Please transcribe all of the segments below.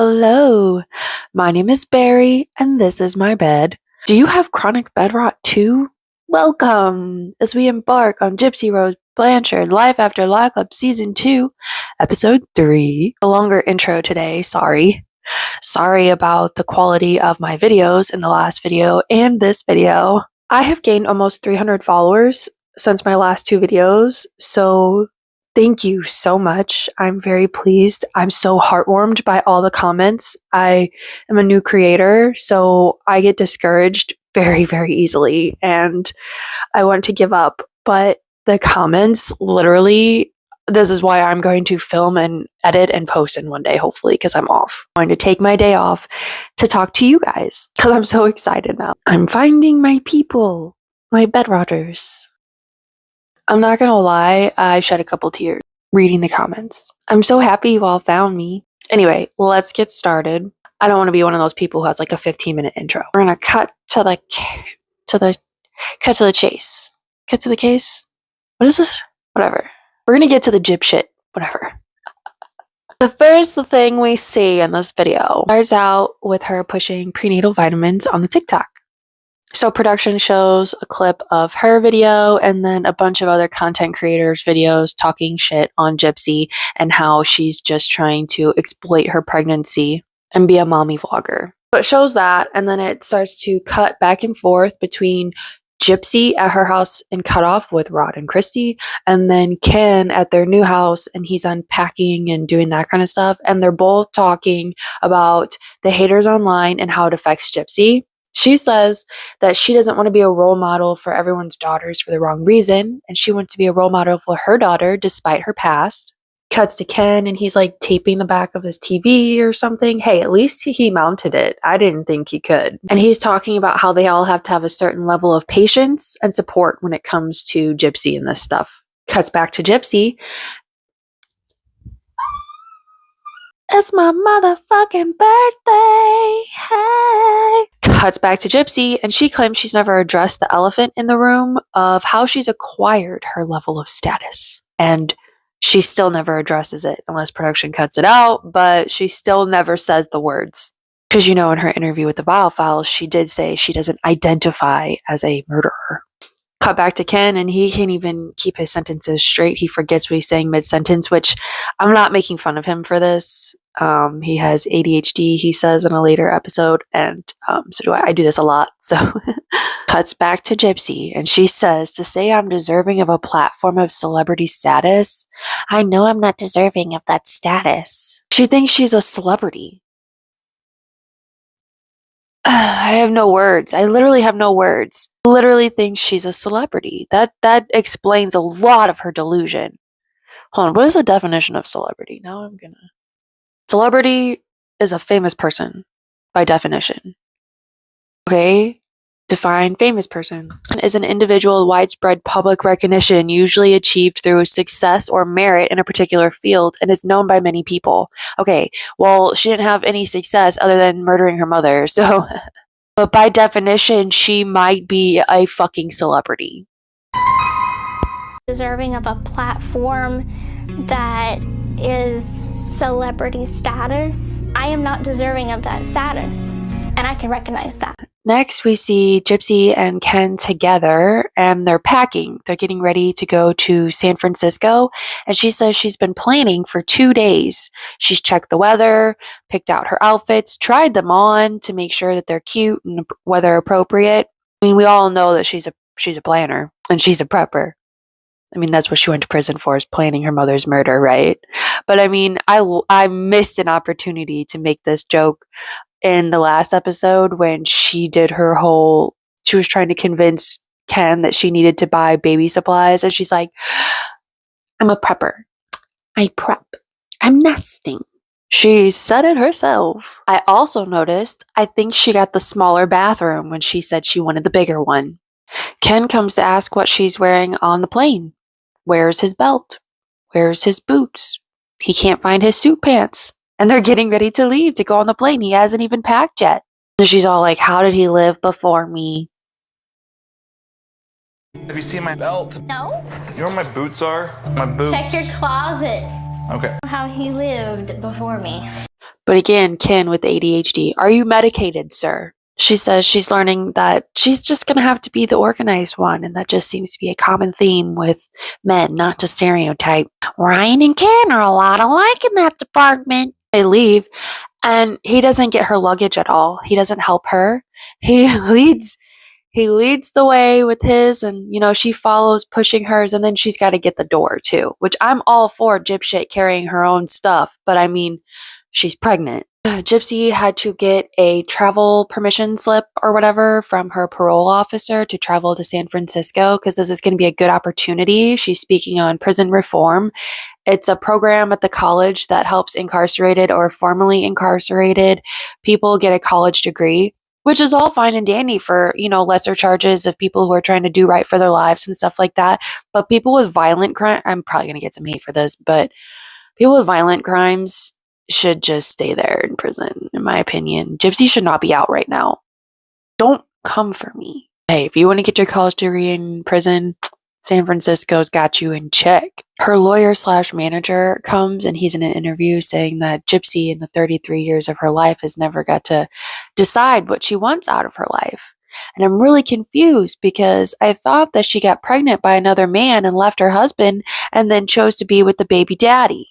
Hello, my name is Barry, and this is my bed. Do you have chronic bed rot too? Welcome as we embark on Gypsy Rose Blanchard Life After Lockup Season 2, Episode 3. A longer intro today, sorry. Sorry about the quality of my videos in the last video and this video. I have gained almost 300 followers since my last two videos, so thank you so much. I'm very pleased. I'm so heartwarmed by all the comments. I am a new creator, so I get discouraged very, very easily, and I want to give up. But the comments, literally, this is why I'm going to film and edit and post in one day, hopefully, because I'm off. I'm going to take my day off to talk to you guys, because I'm so excited now. I'm finding my people, my bedrotters. I'm not gonna lie, I shed a couple tears reading the comments. I'm so happy you all found me. Anyway, let's get started. I don't want to be one of those people who has like a 15-minute intro. We're gonna cut to the chase. Cut to the case? What is this? Whatever. We're gonna get to the gyp shit. Whatever. The first thing we see in this video starts out with her pushing prenatal vitamins on the TikTok. So production shows a clip of her video and then a bunch of other content creators' videos talking shit on Gypsy and how she's just trying to exploit her pregnancy and be a mommy vlogger. So it shows that, and then it starts to cut back and forth between Gypsy at her house in Cutoff with Rod and Christy, and then Ken at their new house, and he's unpacking and doing that kind of stuff. And they're both talking about the haters online and how it affects Gypsy. She says that she doesn't want to be a role model for everyone's daughters for the wrong reason, and she wants to be a role model for her daughter despite her past. Cuts to Ken, and he's like taping the back of his TV or something. Hey, at least he mounted it. I didn't think he could. And he's talking about how they all have to have a certain level of patience and support when it comes to Gypsy and this stuff. Cuts back to Gypsy. It's my motherfucking birthday, hey! Cuts back to Gypsy, and she claims she's never addressed the elephant in the room of how she's acquired her level of status. And she still never addresses it, unless production cuts it out, but she still never says the words. Because in her interview with the Vial Files, she did say she doesn't identify as a murderer. Cut back to Ken, and he can't even keep his sentences straight. He forgets what he's saying mid-sentence, which I'm not making fun of him for this. He has ADHD, he says in a later episode, and so do I. I do this a lot. So cuts back to Gypsy, and she says, to say I'm deserving of a platform of celebrity status, I know I'm not deserving of that status. She thinks she's a celebrity. I have no words. I literally have no words. Literally thinks she's a celebrity. That explains a lot of her delusion. Hold on, what is the definition of celebrity? Celebrity is a famous person, by definition. Okay, define famous person. Is an individual with widespread public recognition, usually achieved through success or merit in a particular field, and is known by many people. Okay, well, she didn't have any success other than murdering her mother, so... But by definition, she might be a fucking celebrity. Deserving of a platform that is celebrity status. I am not deserving of that status, and I can recognize that. Next, we see Gypsy and Ken together, and they're packing. They're getting ready to go to San Francisco, and she says she's been planning for 2 days. She's checked the weather, picked out her outfits, tried them on to make sure that they're cute and weather appropriate. I mean, we all know that she's a planner, and she's a prepper. I mean, that's what she went to prison for, is planning her mother's murder, right? But I mean, I missed an opportunity to make this joke in the last episode when she was trying to convince Ken that she needed to buy baby supplies, and she's like, I'm a prepper. I prep. I'm nesting. She said it herself. I also noticed, I think she got the smaller bathroom when she said she wanted the bigger one. Ken comes to ask what she's wearing on the plane. Where's his belt? Where's his boots? He can't find his suit pants. And they're getting ready to leave to go on the plane. He hasn't even packed yet. And she's all like, how did he live before me? Have you seen my belt? No? You know where my boots are? My boots. Check your closet. Okay. How he lived before me. But again, Ken with ADHD, are you medicated, sir? She says she's learning that she's just going to have to be the organized one, and that just seems to be a common theme with men, not to stereotype. Ryan and Ken are a lot alike in that department. They leave, and he doesn't get her luggage at all. He doesn't help her. He leads the way with his, and she follows pushing hers, and then she's got to get the door too, which I'm all for dipshit carrying her own stuff, but I mean, she's pregnant. Gypsy had to get a travel permission slip or whatever from her parole officer to travel to San Francisco because this is going to be a good opportunity. She's speaking on prison reform. It's a program at the college that helps incarcerated or formerly incarcerated people get a college degree, which is all fine and dandy for, lesser charges of people who are trying to do right for their lives and stuff like that. But people with violent crime, I'm probably going to get some hate for this, but people with violent crimes should just stay there in prison, in my opinion. Gypsy should not be out right now. Don't come for me. Hey, if you want to get your college degree in prison, San Francisco's got you in check. Her lawyer/manager comes, and he's in an interview saying that Gypsy in the 33 years of her life has never got to decide what she wants out of her life. And I'm really confused because I thought that she got pregnant by another man and left her husband and then chose to be with the baby daddy.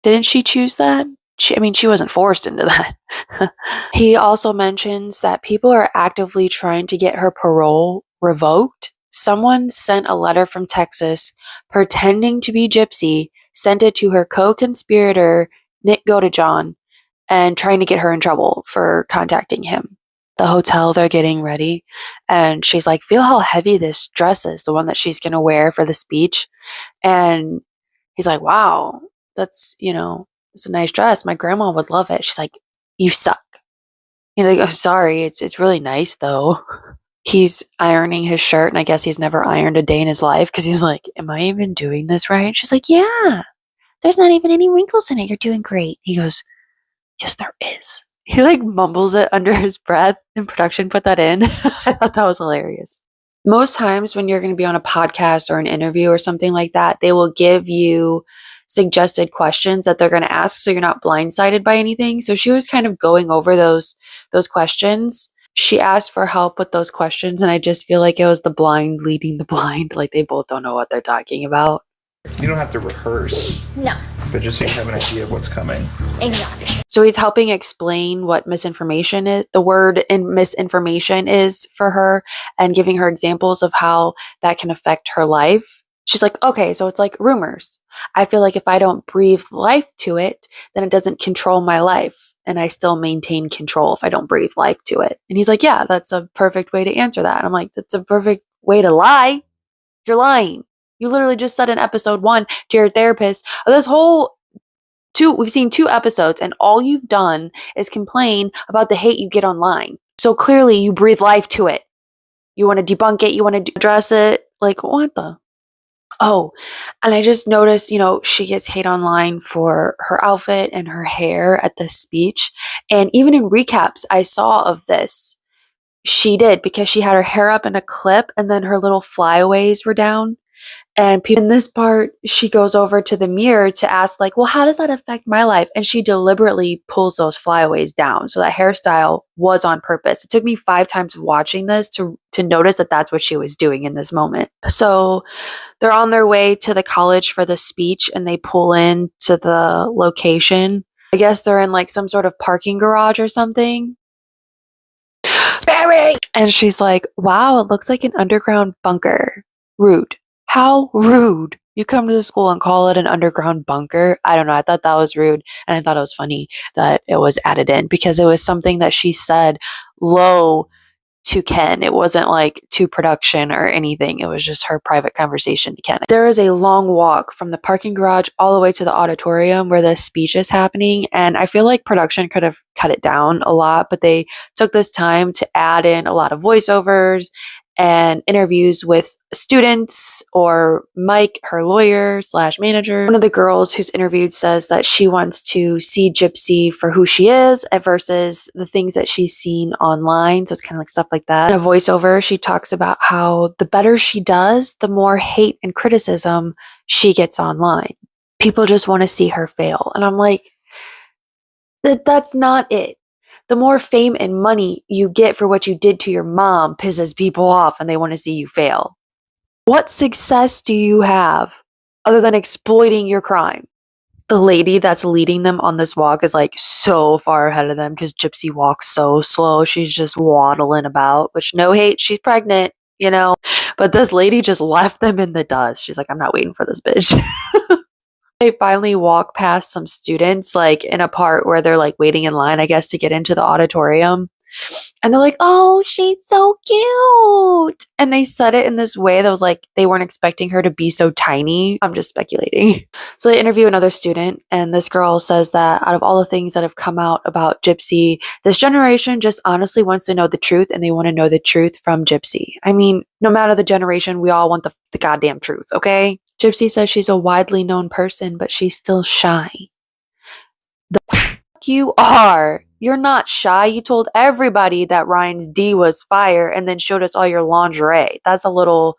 Didn't she choose that? She wasn't forced into that. He also mentions that people are actively trying to get her parole revoked. Someone sent a letter from Texas pretending to be Gypsy, sent it to her co-conspirator, Nick Godejohn, and trying to get her in trouble for contacting him. The hotel, they're getting ready, and she's like, feel how heavy this dress is, the one that she's going to wear for the speech. And he's like, wow, that's, it's a nice dress. My grandma would love it. She's like, you suck. He's like, oh, sorry. It's really nice though. He's ironing his shirt, and I guess he's never ironed a day in his life because he's like, am I even doing this right? She's like, yeah, there's not even any wrinkles in it. You're doing great. He goes, yes, there is. He mumbles it under his breath, and production put that in. I thought that was hilarious. Most times when you're going to be on a podcast or an interview or something like that, they will give you suggested questions that they're going to ask so you're not blindsided by anything. So she was kind of going over those questions. She asked for help with those questions, and I just feel like it was the blind leading the blind. Like they both don't know what they're talking about. You don't have to rehearse. No. But just so you have an idea of what's coming. Exactly. So he's helping explain what misinformation is, the word in misinformation is for her, and giving her examples of how that can affect her life. She's like, okay, so it's like rumors. I feel like if I don't breathe life to it, then it doesn't control my life. And I still maintain control if I don't breathe life to it. And he's like, yeah, that's a perfect way to answer that. And I'm like, that's a perfect way to lie. You're lying. You literally just said in episode 1 to your therapist, we've seen 2 episodes, and all you've done is complain about the hate you get online. So clearly you breathe life to it. You want to debunk it. You want to address it. Like, what the? Oh, and I just noticed, she gets hate online for her outfit and her hair at this speech. And even in recaps I saw of this, she did, because she had her hair up in a clip and then her little flyaways were down. And in this part, she goes over to the mirror to ask, well, how does that affect my life? And she deliberately pulls those flyaways down. So that hairstyle was on purpose. It took me 5 times watching this to notice that that's what she was doing in this moment. So they're on their way to the college for the speech, and they pull in to the location. I guess they're in some sort of parking garage or something. Barry! And she's like, wow, it looks like an underground bunker. Rude. How rude. You come to the school and call it an underground bunker. I don't know. I thought that was rude. And I thought it was funny that it was added in because it was something that she said low to Ken. It wasn't to production or anything. It was just her private conversation to Ken. There is a long walk from the parking garage all the way to the auditorium where the speech is happening. And I feel like production could have cut it down a lot, but they took this time to add in a lot of voiceovers and interviews with students or Mike, her lawyer/manager. One of the girls who's interviewed says that she wants to see Gypsy for who she is versus the things that she's seen online. So it's kind of stuff like that. In a voiceover, she talks about how the better she does, the more hate and criticism she gets online. People just want to see her fail. And I'm like, that's not it. The more fame and money you get for what you did to your mom pisses people off and they want to see you fail. What success do you have other than exploiting your crime? The lady that's leading them on this walk is like so far ahead of them because Gypsy walks so slow. She's just waddling about, which no hate, she's pregnant, you know. But this lady just left them in the dust. She's like, I'm not waiting for this bitch. They finally walk past some students, like in a part where they're like waiting in line, I guess, to get into the auditorium. And they're like, oh, she's so cute. And they said it in this way that was like they weren't expecting her to be so tiny. I'm just speculating. So they interview another student, and this girl says that out of all the things that have come out about Gypsy, this generation just honestly wants to know the truth, and they want to know the truth from Gypsy. I mean, no matter the generation, we all want the goddamn truth, okay? Gypsy says she's a widely known person, but she's still shy. The f- you are. You're not shy. You told everybody that Ryan's D was fire and then showed us all your lingerie. That's a little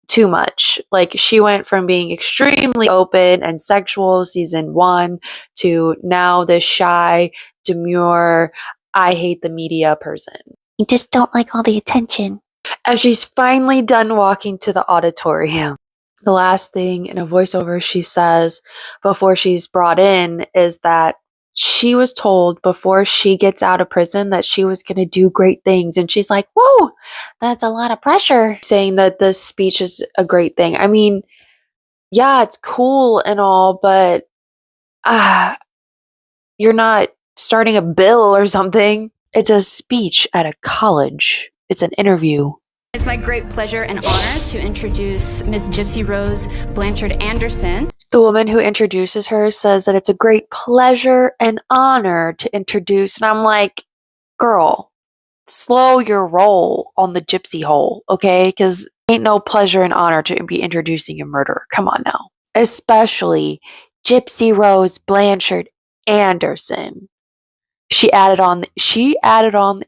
too much. Like, she went from being extremely open and sexual season 1 to now this shy, demure, I hate the media person. You just don't like all the attention. As she's finally done walking to the auditorium, the last thing in a voiceover she says before she's brought in is that she was told before she gets out of prison that she was going to do great things. And she's like, whoa, that's a lot of pressure. Saying that this speech is a great thing. I mean, yeah, it's cool and all, but you're not starting a bill or something. It's a speech at a college. It's an interview. It's my great pleasure and honor to introduce Miss Gypsy Rose Blanchard Anderson. The woman who introduces her says that it's a great pleasure and honor to introduce. And I'm like, girl, slow your roll on the gypsy hole, okay? Because ain't no pleasure and honor to be introducing a murderer. Come on now. Especially Gypsy Rose Blanchard Anderson. She added on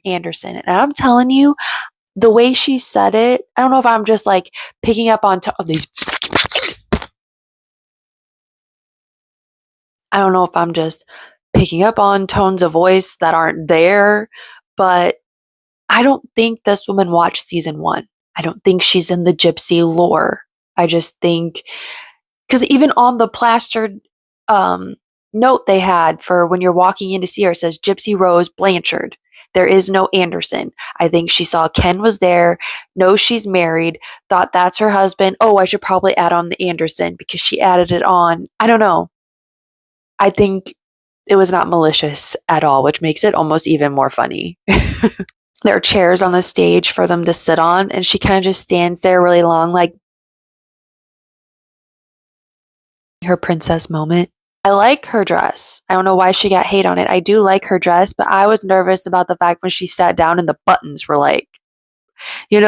Anderson. And I'm telling you, the way she said it, I don't know if I'm just like picking up on these. I don't know if I'm just picking up on tones of voice that aren't there, but I don't think this woman watched season 1. I don't think she's in the Gypsy lore. I just think, because even on the plastered note they had for when you're walking in to see her, it says Gypsy Rose Blanchard. There is no Anderson. I think she saw Ken was there, knows she's married, thought that's her husband. Oh, I should probably add on the Anderson because she added it on. I don't know. I think it was not malicious at all, which makes it almost even more funny. There are chairs on the stage for them to sit on, and she kind of just stands there really long, like her princess moment. I like her dress. I don't know why she got hate on it. I do like her dress, but I was nervous about the fact when she sat down and the buttons were like, you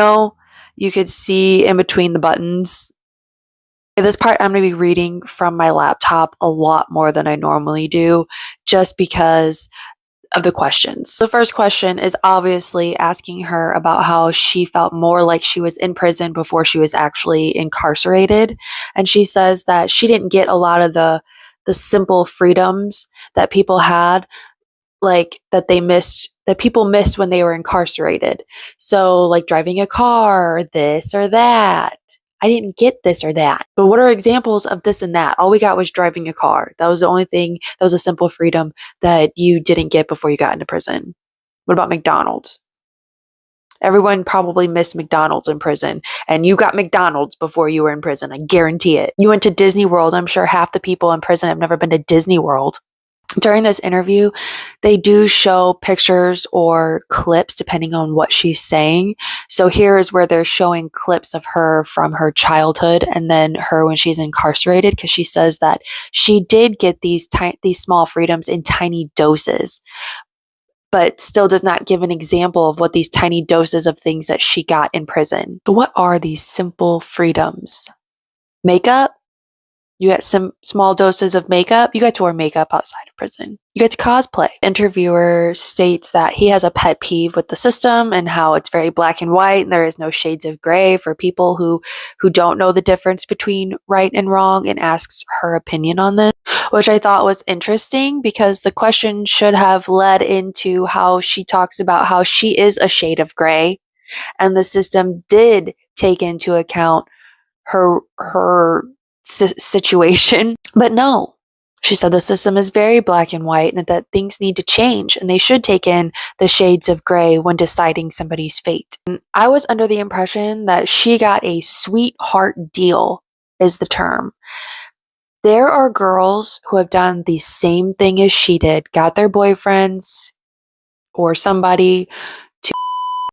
could see in between the buttons. This part I'm going to be reading from my laptop a lot more than I normally do, just because of the questions. The first question is obviously asking her about how she felt more like she was in prison before she was actually incarcerated. And she says that she didn't get a lot of the simple freedoms that people had, like that people missed when they were incarcerated. So like driving a car, or this or that. I didn't get this or that. But what are examples of this and that? All we got was driving a car. That was the only thing, that was a simple freedom that you didn't get before you got into prison. What about McDonald's? Everyone probably missed McDonald's in prison, and you got McDonald's before you were in prison. I guarantee it. You went to Disney World. I'm sure half the people in prison have never been to Disney World. During this interview, they do show pictures or clips depending on what she's saying. So here is where they're showing clips of her from her childhood and then her when she's incarcerated, because she says that she did get these small freedoms in tiny doses, but still does not give an example of what these tiny doses of things that she got in prison. So what are these simple freedoms? Makeup? You get some small doses of makeup. You got to wear makeup outside of prison. You get to cosplay. Interviewer states that he has a pet peeve with the system and how it's very black and white and there is no shades of gray for people who don't know the difference between right and wrong, and asks her opinion on this, which I thought was interesting because the question should have led into how she talks about how she is a shade of gray and the system did take into account her situation. But no, she said the system is very black and white and that things need to change and they should take in the shades of gray when deciding somebody's fate. And I was under the impression that she got a sweetheart deal, is the term. There are girls who have done the same thing as she did, got their boyfriends or somebody to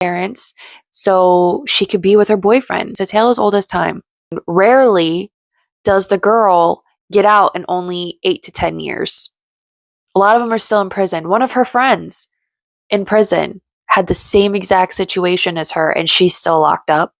parents so she could be with her boyfriend. It's a tale as old as time. Rarely does the girl get out in only 8 to 10 years. A lot of them are still in prison. One of her friends in prison had the same exact situation as her and she's still locked up.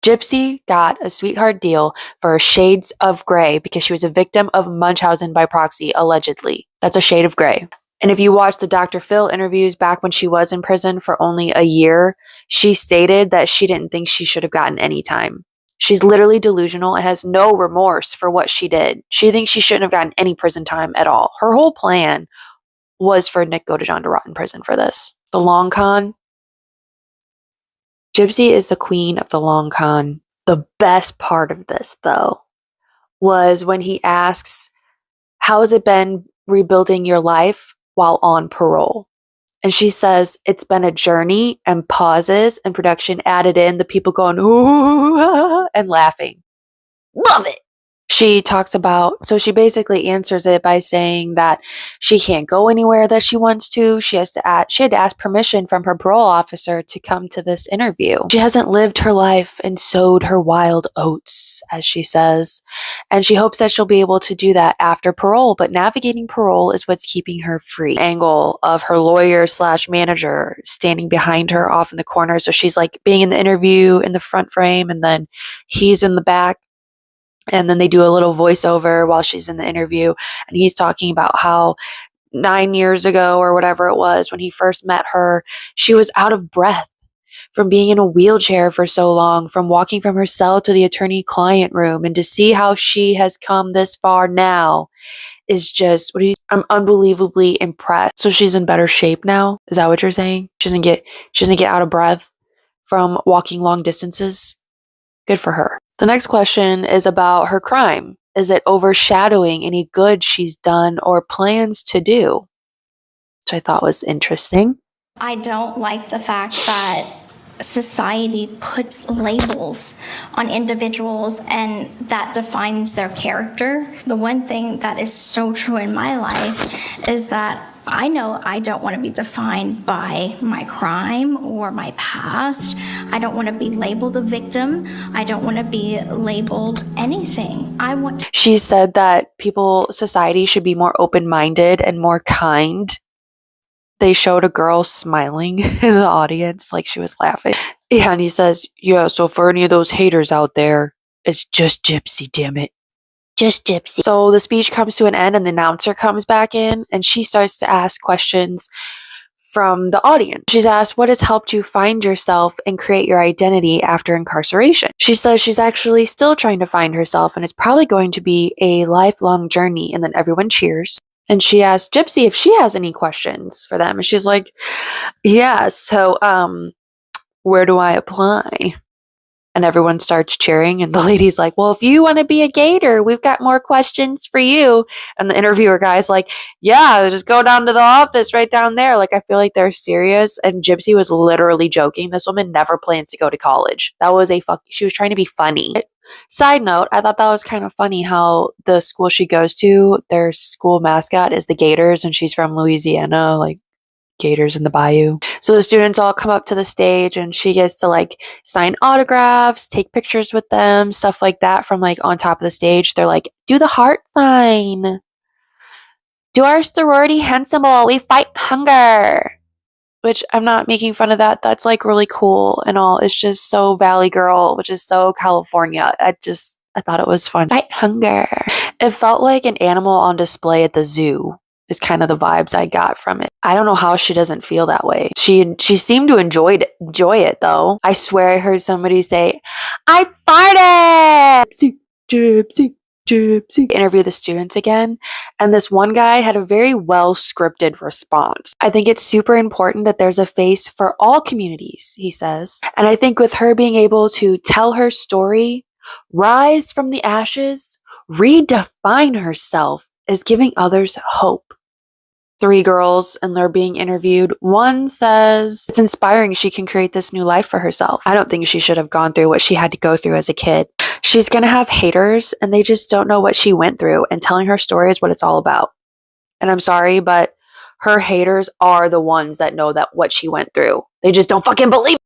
Gypsy got a sweetheart deal for shades of gray because she was a victim of Munchausen by proxy, allegedly. That's a shade of gray. And if you watch the Dr. Phil interviews back when she was in prison for only a year, she stated that she didn't think she should have gotten any time. She's literally delusional and has no remorse for what she did. She thinks she shouldn't have gotten any prison time at all. Her whole plan was for Nick Godejohn to rot in prison for this. The long con. Gypsy is the queen of the long con. The best part of this, though, was when he asks, how has it been rebuilding your life while on parole? And she says, it's been a journey, and pauses and production added in the people going, ooh, ah, and laughing. Love it. She talks about, so she basically answers it by saying that she can't go anywhere that she wants to. She had to ask permission from her parole officer to come to this interview. She hasn't lived her life and sowed her wild oats, as she says, and she hopes that she'll be able to do that after parole, but navigating parole is what's keeping her free. Angle of her lawyer / manager standing behind her off in the corner, so she's like being in the interview in the front frame and then he's in the back. And then they do a little voiceover while she's in the interview. And he's talking about how 9 years ago or whatever it was when he first met her, she was out of breath from being in a wheelchair for so long, from walking from her cell to the attorney-client room. And to see how she has come this far now is just, I'm unbelievably impressed. So she's in better shape now? Is that what you're saying? She doesn't get out of breath from walking long distances? Good for her. The next question is about her crime. Is it overshadowing any good she's done or plans to do? Which I thought was interesting. I don't like the fact that society puts labels on individuals and that defines their character. The one thing that is so true in my life is that I know I don't want to be defined by my crime or my past. I don't want to be labeled a victim. I don't want to be labeled anything. She said that society should be more open-minded and more kind. They showed a girl smiling in the audience like she was laughing. Yeah, and he says, yeah, so for any of those haters out there, it's just Gypsy, damn it. Just Gypsy. So the speech comes to an end and the announcer comes back in and she starts to ask questions from the audience. She's asked, what has helped you find yourself and create your identity after incarceration? She says she's actually still trying to find herself and it's probably going to be a lifelong journey. And then everyone cheers. And she asked Gypsy if she has any questions for them. And she's like, yeah, so where do I apply? And everyone starts cheering. And the lady's like, well, if you want to be a gator, we've got more questions for you. And the interviewer guy's like, yeah, just go down to the office right down there. Like, I feel like they're serious. And Gypsy was literally joking. This woman never plans to go to college. That was she was trying to be funny. Side note, I thought that was kind of funny how the school she goes to, their school mascot is the Gators. And she's from Louisiana, like Gators in the bayou. So the students all come up to the stage and she gets to like sign autographs, take pictures with them, stuff like that from like on top of the stage. They're like, do the heart sign. Do our sorority hand symbol. We fight hunger. Which I'm not making fun of that. That's like really cool and all. It's just so Valley Girl, which is so California. I thought it was fun. Fight hunger. It felt like an animal on display at the zoo. is kind of the vibes I got from it. I don't know how she doesn't feel that way. She seemed to enjoy it though. I swear I heard somebody say, "I farted!" Gypsy, gypsy, gypsy. Interview the students again, and this one guy had a very well scripted response. I think it's super important that there's a face for all communities, he says. And I think with her being able to tell her story, rise from the ashes, redefine herself as giving others hope. 3 girls, and they're being interviewed. One says it's inspiring she can create this new life for herself. I don't think she should have gone through what she had to go through as a kid. She's gonna have haters, and they just don't know what she went through, and telling her story is what it's all about. And I'm sorry, but her haters are the ones that know that what she went through. They just don't fucking believe it.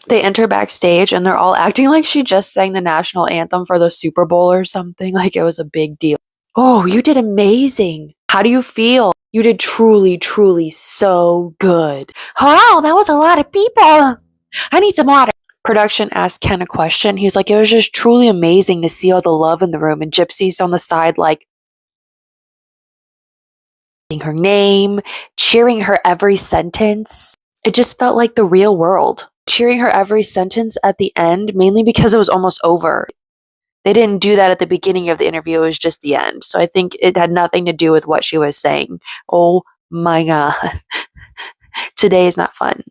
They enter backstage, and they're all acting like she just sang the national anthem for the Super Bowl or something, like it was a big deal. Oh, you did amazing. How do you feel? You did truly, truly so good. Wow, that was a lot of people. I need some water. Production asked Ken a question. He was like, it was just truly amazing to see all the love in the room. And Gypsy's on the side, like, her name, cheering her every sentence. It just felt like the real world. Cheering her every sentence at the end, mainly because it was almost over. They didn't do that at the beginning of the interview. It was just the end. So I think it had nothing to do with what she was saying. Oh my God. Today is not fun.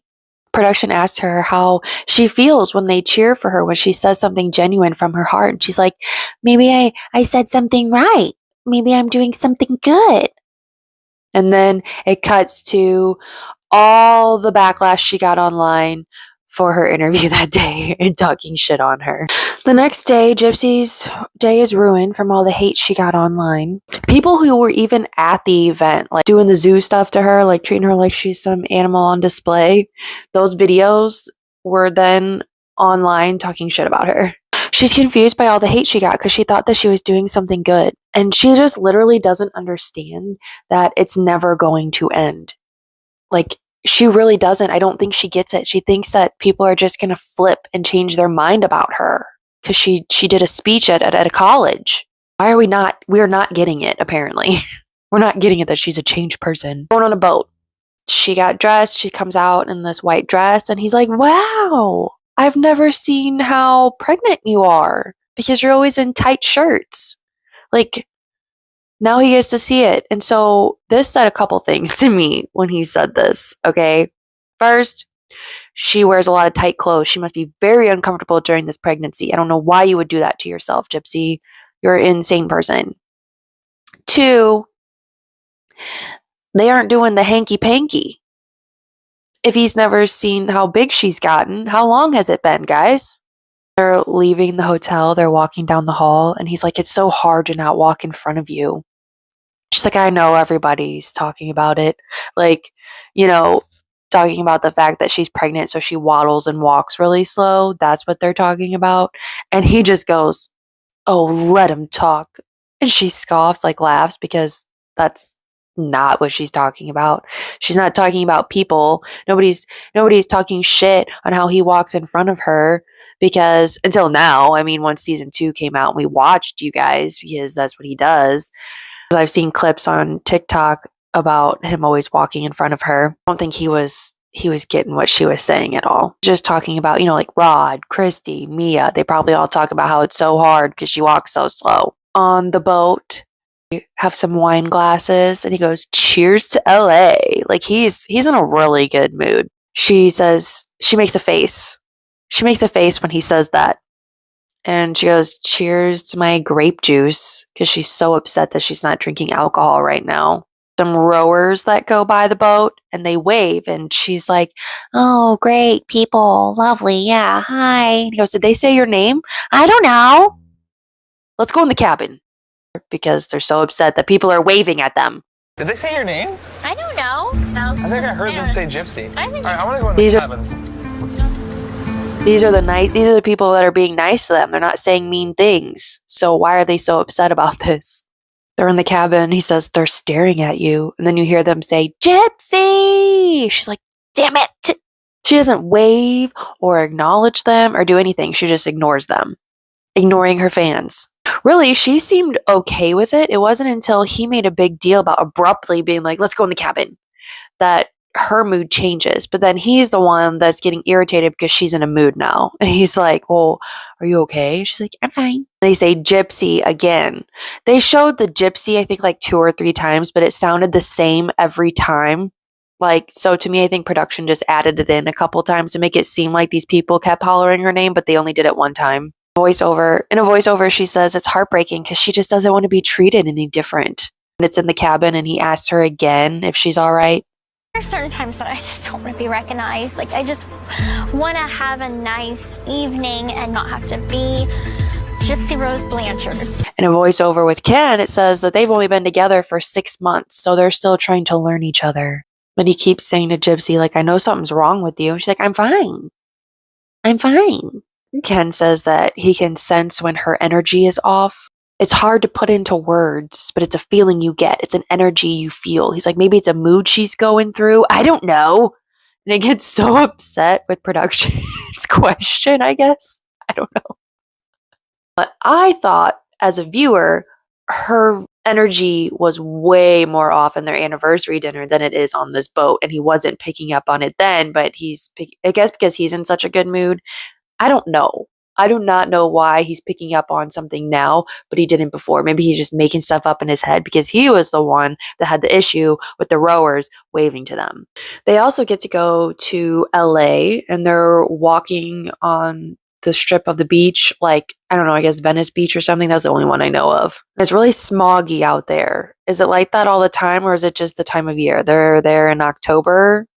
Production asked her how she feels when they cheer for her, when she says something genuine from her heart. And she's like, maybe I said something right. Maybe I'm doing something good. And then it cuts to all the backlash she got online for her interview that day and talking shit on her. The next day, Gypsy's day is ruined from all the hate she got online. People who were even at the event, like doing the zoo stuff to her, like treating her like she's some animal on display, those videos were then online talking shit about her. She's confused by all the hate she got because she thought that she was doing something good. And she just literally doesn't understand that it's never going to end. Like, she really doesn't. I don't think she gets it. She thinks that people are just going to flip and change their mind about her because she did a speech at a college. Why are we not? We're not getting it, apparently. We're not getting it that she's a changed person. Going on a boat. She got dressed. She comes out in this white dress, and he's like, wow, I've never seen how pregnant you are because you're always in tight shirts. Like, now he gets to see it. And so this said a couple things to me when he said this, okay? First, she wears a lot of tight clothes. She must be very uncomfortable during this pregnancy. I don't know why you would do that to yourself, Gypsy. You're an insane person. 2, they aren't doing the hanky-panky. If he's never seen how big she's gotten, how long has it been, guys? They're leaving the hotel. They're walking down the hall. And he's like, it's so hard to not walk in front of you. She's like, I know everybody's talking about it. Like, you know, talking about the fact that she's pregnant, so she waddles and walks really slow. That's what they're talking about. And he just goes, oh, let him talk. And she scoffs, like laughs, because that's not what she's talking about. She's not talking about people. Nobody's talking shit on how he walks in front of her, because until now, I mean, once season 2 came out and we watched, you guys, because that's what he does. I've seen clips on TikTok about him always walking in front of her. I don't think he was getting what she was saying at all. Just talking about, like Rod, Christy, Mia, they probably all talk about how it's so hard because she walks so slow. On the boat, have some wine glasses, and he goes, cheers to LA. Like he's in a really good mood. She says, she makes a face. She makes a face when he says that. And she goes, cheers to my grape juice, because she's so upset that she's not drinking alcohol right now. Some rowers that go by the boat, and they wave, and she's like, oh, great, people, lovely, yeah, hi. And he goes, did they say your name? I don't know. Let's go in the cabin. Because they're so upset that people are waving at them. Did they say your name? I don't know. I think I heard them say Gypsy. I think All right, I want to go in the cabin. These are the people that are being nice to them. They're not saying mean things. So why are they so upset about this? They're in the cabin. He says, they're staring at you. And then you hear them say, Gypsy! She's like, damn it! She doesn't wave or acknowledge them or do anything. She just ignores them. Ignoring her fans. Really, she seemed okay with it. It wasn't until he made a big deal about abruptly being like, let's go in the cabin, that her mood changes. But then he's the one that's getting irritated because she's in a mood now. And he's like, well, are you okay? She's like, I'm fine. They say Gypsy again. They showed the Gypsy, I think, like 2 or 3 times, but it sounded the same every time. Like, so to me, I think production just added it in a couple times to make it seem like these people kept hollering her name, but they only did it one time. In a voiceover, she says it's heartbreaking because she just doesn't want to be treated any different. And it's in the cabin, and he asks her again if she's all right. There are certain times that I just don't want to be recognized. Like, I just want to have a nice evening and not have to be Gypsy Rose Blanchard. In a voiceover with Ken, it says that they've only been together for 6 months, so they're still trying to learn each other. But he keeps saying to Gypsy, like, I know something's wrong with you. And she's like, I'm fine. I'm fine. Ken says that he can sense when her energy is off. It's hard to put into words, but it's a feeling you get. It's an energy you feel. He's like, maybe it's a mood she's going through. I don't know. And it gets so upset with production's question, I guess. I don't know. But I thought, as a viewer, her energy was way more off in their anniversary dinner than it is on this boat. And he wasn't picking up on it then, but I guess because he's in such a good mood. I don't know. I do not know why he's picking up on something now, but he didn't before. Maybe he's just making stuff up in his head because he was the one that had the issue with the rowers waving to them. They also get to go to LA, and they're walking on the strip of the beach, like, I don't know, I guess Venice Beach or something. That's the only one I know of. It's really smoggy out there. Is it like that all the time, or is it just the time of year? They're there in October.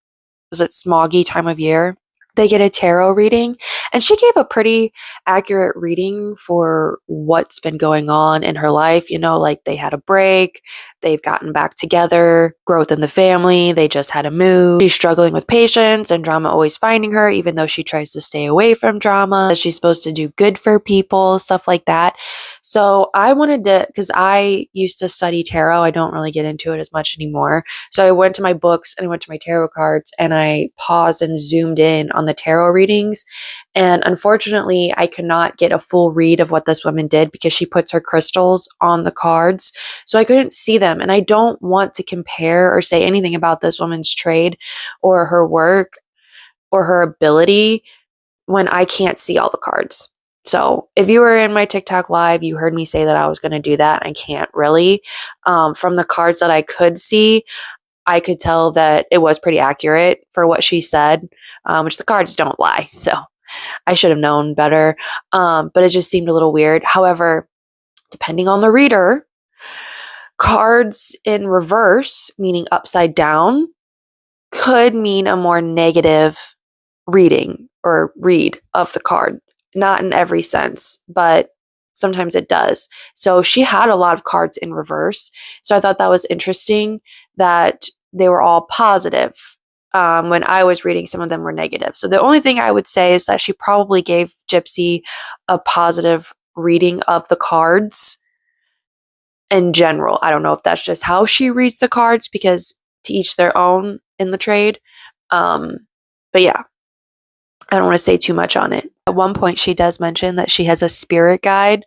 Is it smoggy time of year? They get a tarot reading, and she gave a pretty accurate reading for what's been going on in her life. You know, like they had a break, they've gotten back together, growth in the family, they just had a move. She's struggling with patience and drama always finding her, even though she tries to stay away from drama. She's supposed to do good for people, stuff like that. So I wanted to, because I used to study tarot, I don't really get into it as much anymore. So I went to my books and I went to my tarot cards, and I paused and zoomed in on the tarot readings. And unfortunately, I could not get a full read of what this woman did because she puts her crystals on the cards. So I couldn't see them. And I don't want to compare or say anything about this woman's trade or her work or her ability when I can't see all the cards. So if you were in my TikTok live, you heard me say that I was going to do that. I can't really. From the cards that I could see, I could tell that it was pretty accurate for what she said, which the cards don't lie. So I should have known better. But it just seemed a little weird. However, depending on the reader, cards in reverse, meaning upside down, could mean a more negative reading or read of the card. Not in every sense, but sometimes it does. So she had a lot of cards in reverse. So I thought that was interesting that they were all positive. When I was reading, some of them were negative. So the only thing I would say is that she probably gave Gypsy a positive reading of the cards in general. I don't know if that's just how she reads the cards, because to each their own in the trade. But yeah, I don't want to say too much on it. At one point, she does mention that she has a spirit guide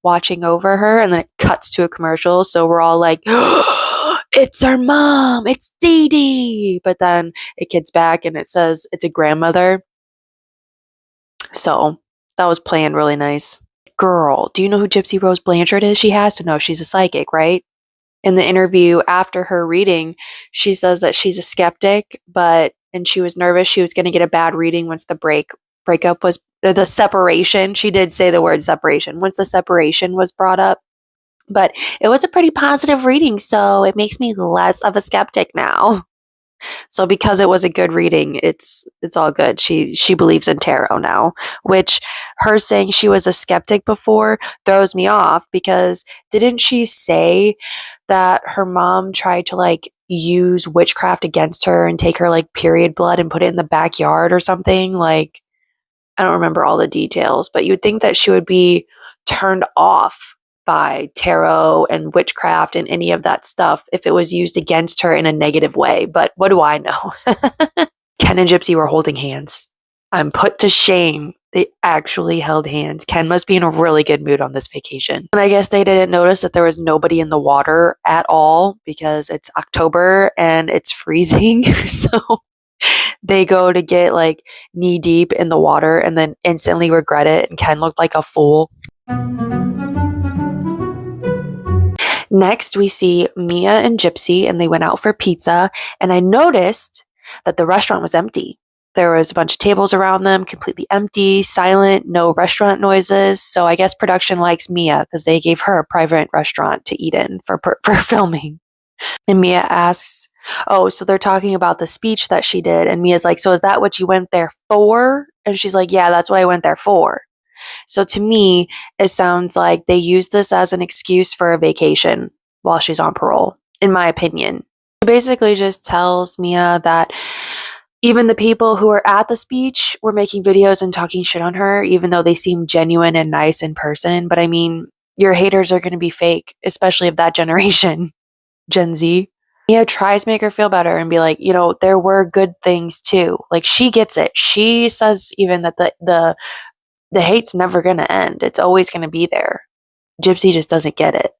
watching over her, and then it cuts to a commercial. So we're all like, oh, it's our mom, it's Dee Dee. But then it gets back and it says it's a grandmother. So that was playing really nice. Girl, do you know who Gypsy Rose Blanchard is? She has to know. She's a psychic, right? In the interview after her reading, she says that she's a skeptic, and she was nervous she was going to get a bad reading once the breakup was, the separation. She did say the word separation. Once the separation was brought up. But it was a pretty positive reading, so it makes me less of a skeptic now. So because it was a good reading, it's all good. She believes in tarot now, which her saying she was a skeptic before throws me off, because didn't she say that her mom tried to like use witchcraft against her and take her like period blood and put it in the backyard or something? Like, I don't remember all the details, but you would think that she would be turned off by tarot and witchcraft and any of that stuff if it was used against her in a negative way. But what do I know? Ken and Gypsy were holding hands. I'm put to shame. They actually held hands. Ken must be in a really good mood on this vacation. And I guess they didn't notice that there was nobody in the water at all because it's October and it's freezing. So they go to get like knee deep in the water and then instantly regret it. And Ken looked like a fool. Next, we see Mia and Gypsy, and they went out for pizza. And I noticed that the restaurant was empty. There was a bunch of tables around them, completely empty, silent, no restaurant noises. So I guess production likes Mia because they gave her a private restaurant to eat in for filming. And Mia asks, oh, so they're talking about the speech that she did. And Mia's like, so is that what you went there for? And she's like, yeah, that's what I went there for. So to me, it sounds like they use this as an excuse for a vacation while she's on parole, in my opinion. It basically just tells Mia that even the people who were at the speech were making videos and talking shit on her, even though they seem genuine and nice in person. But I mean, your haters are going to be fake, especially of that generation, Gen Z. Mia tries to make her feel better and be like, you know, there were good things too. Like, she gets it. She says even that the hate's never going to end. It's always going to be there. Gypsy just doesn't get it.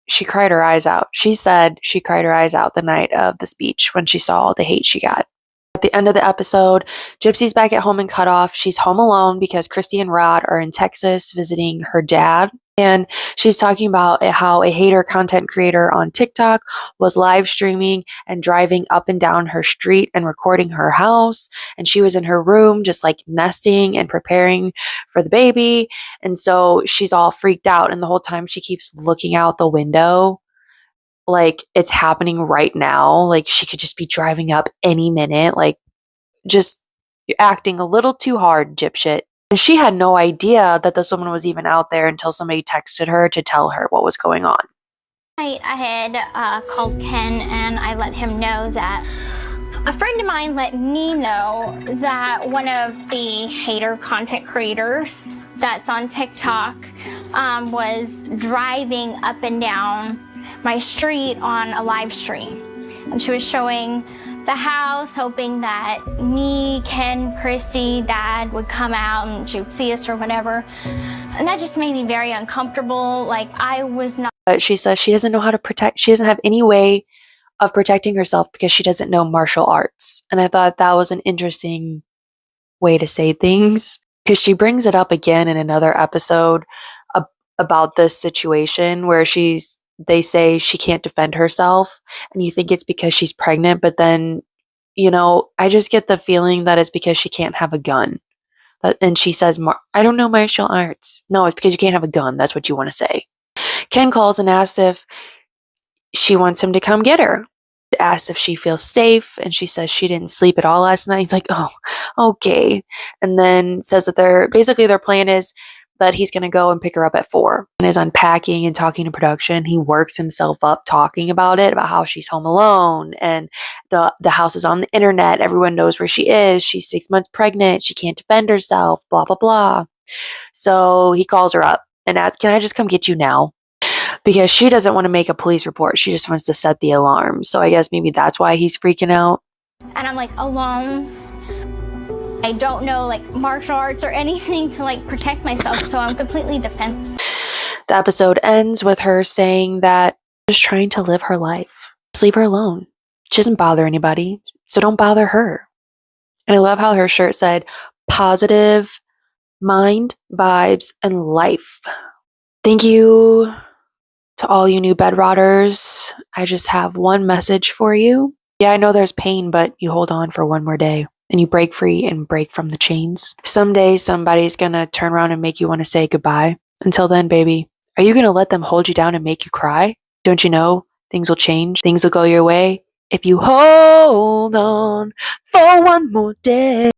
She cried her eyes out. She said she cried her eyes out the night of the speech when she saw all the hate she got. At the end of the episode, Gypsy's back at home in Cutoff. She's home alone because Christy and Rod are in Texas visiting her dad. And she's talking about how a hater content creator on TikTok was live streaming and driving up and down her street and recording her house. And she was in her room just like nesting and preparing for the baby. And so she's all freaked out. And the whole time she keeps looking out the window like it's happening right now. Like she could just be driving up any minute. Like just acting a little too hard, dipshit. And she had no idea that this woman was even out there until somebody texted her to tell her what was going on. I had called Ken and I let him know that a friend of mine let me know that one of the hater content creators that's on TikTok was driving up and down my street on a live stream. And she was showing the house, hoping that me, Ken, Christy, Dad would come out and she would see us or whatever. And that just made me very uncomfortable. Like, I was not. She says she doesn't know how to protect. She doesn't have any way of protecting herself because she doesn't know martial arts. And I thought that was an interesting way to say things because she brings it up again in another episode about this situation where they say she can't defend herself and you think it's because she's pregnant, but then, you know, I just get the feeling that it's because she can't have a gun. And she says, I don't know martial arts. No, it's because you can't have a gun. That's what you want to say. Ken calls and asks if she wants him to come get her. Asks if she feels safe, and she says she didn't sleep at all last night. He's like, oh, okay. And then says that their plan is that he's going to go and pick her up at 4 and is unpacking and talking to production. He works himself up talking about how she's home alone and the house is on the internet. Everyone knows where she is. She's 6 months pregnant. She can't defend herself, blah, blah, blah. So he calls her up and asks, can I just come get you now? Because she doesn't want to make a police report. She just wants to set the alarm. So I guess maybe that's why he's freaking out. And I'm like alone. I don't know like martial arts or anything to like protect myself, so I'm completely defenseless. The episode ends with her saying that she's just trying to live her life. Just leave her alone. She doesn't bother anybody, so don't bother her. And I love how her shirt said positive mind, vibes, and life. Thank you to all you new bedrotters. I just have one message for you. Yeah, I know there's pain, but you hold on for one more day. And you break free and break from the chains. Someday somebody's gonna turn around and make you want to say goodbye. Until then, baby, are you gonna let them hold you down and make you cry? Don't you know things will change? Things will go your way if you hold on for one more day.